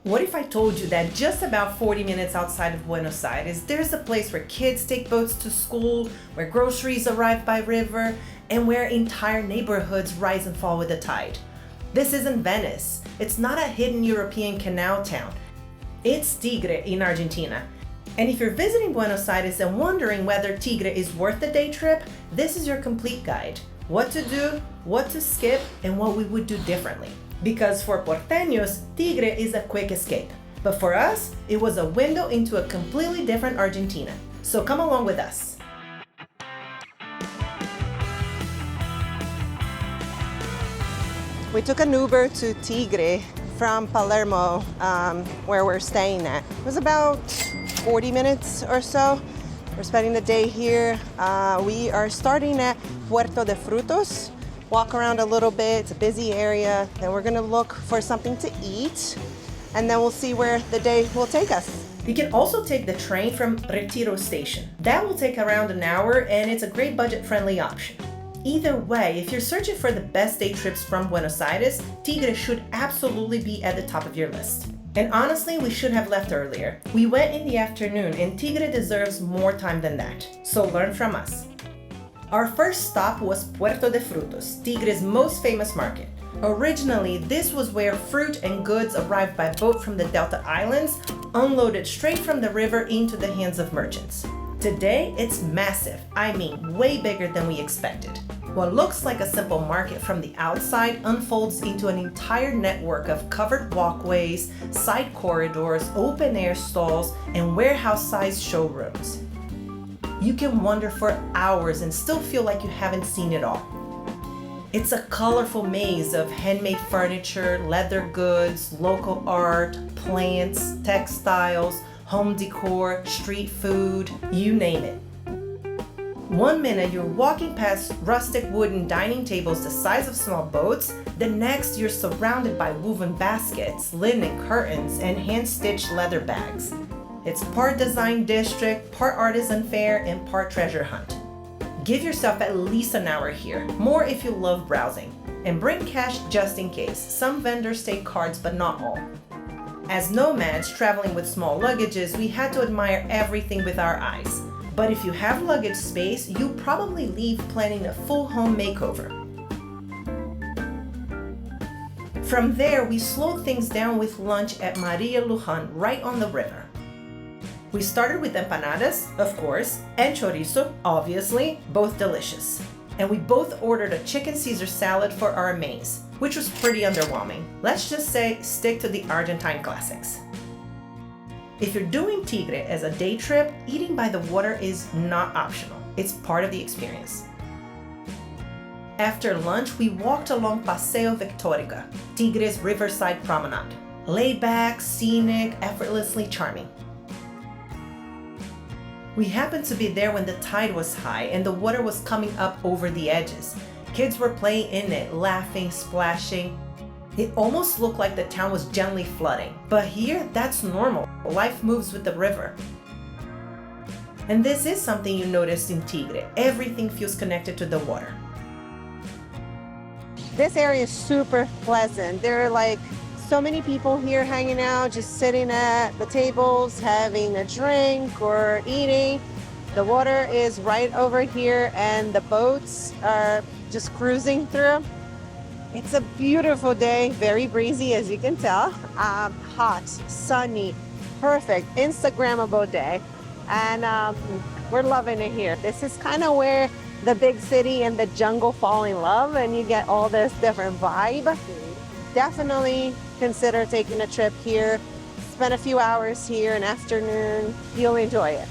What if I told you that just about 40 minutes outside of Buenos Aires, there's a place where kids take boats to school, where groceries arrive by river, and where entire neighborhoods rise and fall with the tide? This isn't Venice. It's not a hidden European canal town. It's Tigre in Argentina. And if you're visiting Buenos Aires and wondering whether Tigre is worth the day trip, this is your complete guide. What to do, what to skip, and what we would do differently. Because for porteños, Tigre is a quick escape. But for us, it was a window into a completely different Argentina. So come along with us. We took an Uber to Tigre from Palermo, where we're staying at. It was about 40 minutes or so. We're spending the day here. We are starting at Puerto de Frutos. Walk around a little bit, it's a busy area. Then we're gonna look for something to eat, and then we'll see where the day will take us. You can also take the train from Retiro station. That will take around an hour, and it's a great budget-friendly option. Either way, if you're searching for the best day trips from Buenos Aires, Tigre should absolutely be at the top of your list. And honestly, we should have left earlier. We went in the afternoon, and Tigre deserves more time than that. So learn from us. Our first stop was Puerto de Frutos, Tigre's most famous market. Originally, this was where fruit and goods arrived by boat from the Delta Islands, unloaded straight from the river into the hands of merchants. Today, it's massive. I mean, way bigger than we expected. What looks like a simple market from the outside unfolds into an entire network of covered walkways, side corridors, open-air stalls, and warehouse-sized showrooms. You can wander for hours and still feel like you haven't seen it all. It's a colorful maze of handmade furniture, leather goods, local art, plants, textiles, home decor, street food, you name it. One minute you're walking past rustic wooden dining tables the size of small boats, the next you're surrounded by woven baskets, linen curtains, and hand-stitched leather bags. It's part design district, part artisan fair, and part treasure hunt. Give yourself at least an hour here, more if you love browsing. And bring cash just in case. Some vendors take cards, but not all. As nomads traveling with small luggages, we had to admire everything with our eyes. But if you have luggage space, you probably leave planning a full home makeover. From there, we slowed things down with lunch at María Luján, right on the river. We started with empanadas, of course, and chorizo, obviously, both delicious. And we both ordered a chicken Caesar salad for our mains, which was pretty underwhelming. Let's just say, stick to the Argentine classics. If you're doing Tigre as a day trip, eating by the water is not optional. It's part of the experience. After lunch, we walked along Paseo Victorica, Tigre's riverside promenade. Laid back, scenic, effortlessly charming. We happened to be there when the tide was high and the water was coming up over the edges. Kids were playing in it, laughing, splashing. It almost looked like the town was gently flooding. But here, that's normal. Life moves with the river. And this is something you noticed in Tigre. Everything feels connected to the water. This area is super pleasant. There are like so many people here hanging out, just sitting at the tables, having a drink or eating. The water is right over here and the boats are just cruising through. It's a beautiful day, very breezy as you can tell. Hot, sunny, perfect, Instagrammable day. And we're loving it here. This is kind of where the big city and the jungle fall in love and you get all this different vibe. Definitely consider taking a trip here. Spend a few hours here, an afternoon. You'll enjoy it.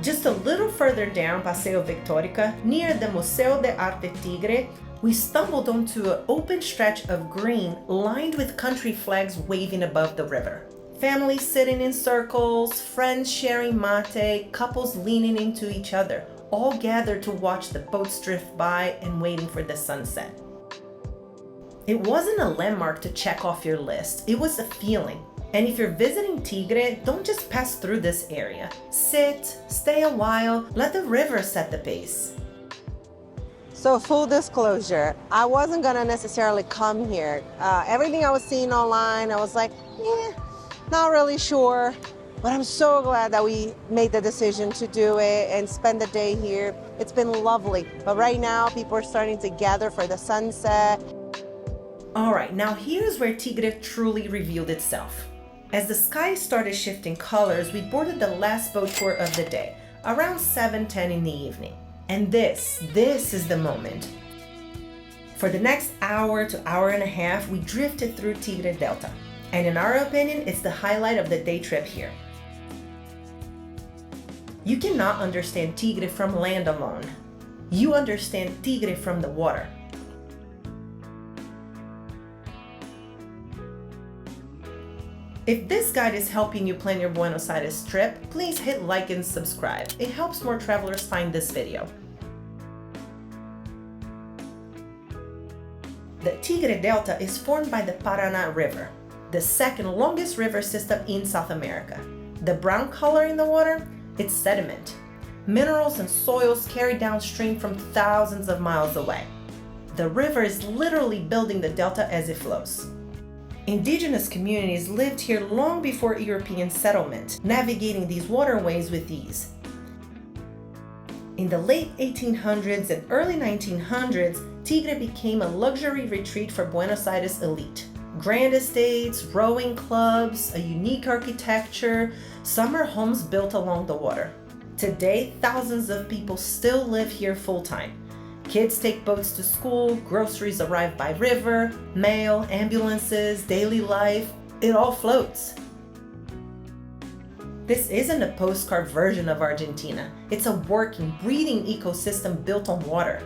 Just a little further down Paseo Victorica, near the Museo de Arte Tigre, we stumbled onto an open stretch of green lined with country flags waving above the river. Families sitting in circles, friends sharing mate, couples leaning into each other, all gathered to watch the boats drift by and waiting for the sunset. It wasn't a landmark to check off your list, it was a feeling. And if you're visiting Tigre, don't just pass through this area. Sit, stay a while, let the river set the pace. So full disclosure, I wasn't gonna necessarily come here. Everything I was seeing online, I was like, not really sure. But I'm so glad that we made the decision to do it and spend the day here. It's been lovely. But right now, people are starting to gather for the sunset. All right, now here's where Tigre truly revealed itself. As the sky started shifting colors, we boarded the last boat tour of the day, around 7:10 in the evening. And this is the moment. For the next hour to hour and a half, we drifted through Tigre Delta. And in our opinion, it's the highlight of the day trip here. You cannot understand Tigre from land alone. You understand Tigre from the water. If this guide is helping you plan your Buenos Aires trip, please hit like and subscribe. It helps more travelers find this video. The Tigre Delta is formed by the Paraná River, the second longest river system in South America. The brown color in the water, it's sediment. Minerals and soils carried downstream from thousands of miles away. The river is literally building the delta as it flows. Indigenous communities lived here long before European settlement, navigating these waterways with ease. In the late 1800s and early 1900s, Tigre became a luxury retreat for Buenos Aires elite. Grand estates, rowing clubs, a unique architecture, summer homes built along the water. Today, thousands of people still live here full-time. Kids take boats to school, groceries arrive by river, mail, ambulances, daily life, it all floats. This isn't a postcard version of Argentina. It's a working, breathing ecosystem built on water.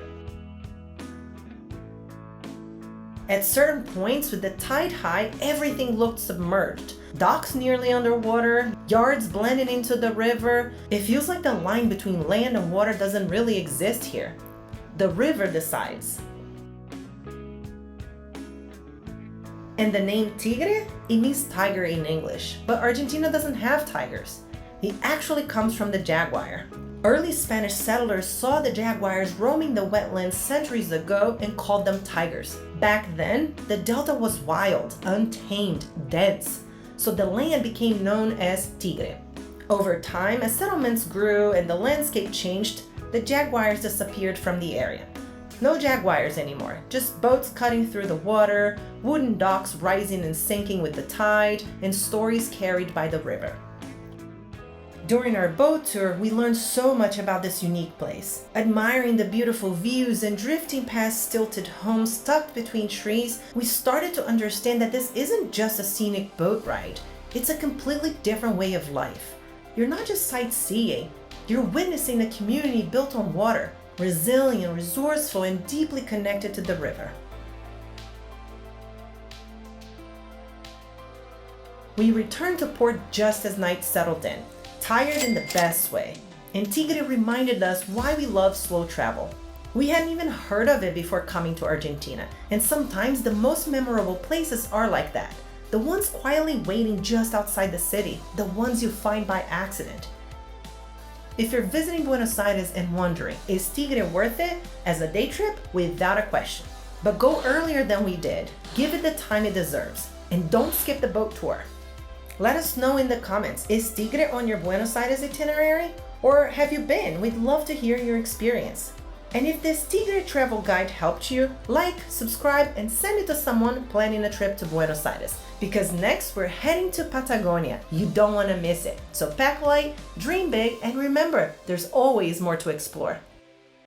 At certain points with the tide high, everything looked submerged. Docks nearly underwater, yards blending into the river. It feels like the line between land and water doesn't really exist here. The river decides. And the name Tigre, it means tiger in English, but Argentina doesn't have tigers. It actually comes from the jaguar. Early Spanish settlers saw the jaguars roaming the wetlands centuries ago and called them tigers. Back then, the delta was wild, untamed, dense, so the land became known as Tigre. Over time, as settlements grew and the landscape changed, the jaguars disappeared from the area. No jaguars anymore, just boats cutting through the water, wooden docks rising and sinking with the tide, and stories carried by the river. During our boat tour, we learned so much about this unique place. Admiring the beautiful views and drifting past stilted homes tucked between trees, we started to understand that this isn't just a scenic boat ride. It's a completely different way of life. You're not just sightseeing, you're witnessing a community built on water, resilient, resourceful, and deeply connected to the river. We returned to port just as night settled in, tired in the best way, and Tigre reminded us why we love slow travel. We hadn't even heard of it before coming to Argentina, and sometimes the most memorable places are like that. The ones quietly waiting just outside the city, the ones you find by accident. If you're visiting Buenos Aires and wondering, is Tigre worth it as a day trip? Without a question. But go earlier than we did, give it the time it deserves, and don't skip the boat tour. Let us know in the comments, is Tigre on your Buenos Aires itinerary? Or have you been? We'd love to hear your experience. And if this Tigre travel guide helped you, like, subscribe, and send it to someone planning a trip to Buenos Aires. Because next we're heading to Patagonia. You don't want to miss it. So pack light, dream big, and remember, there's always more to explore.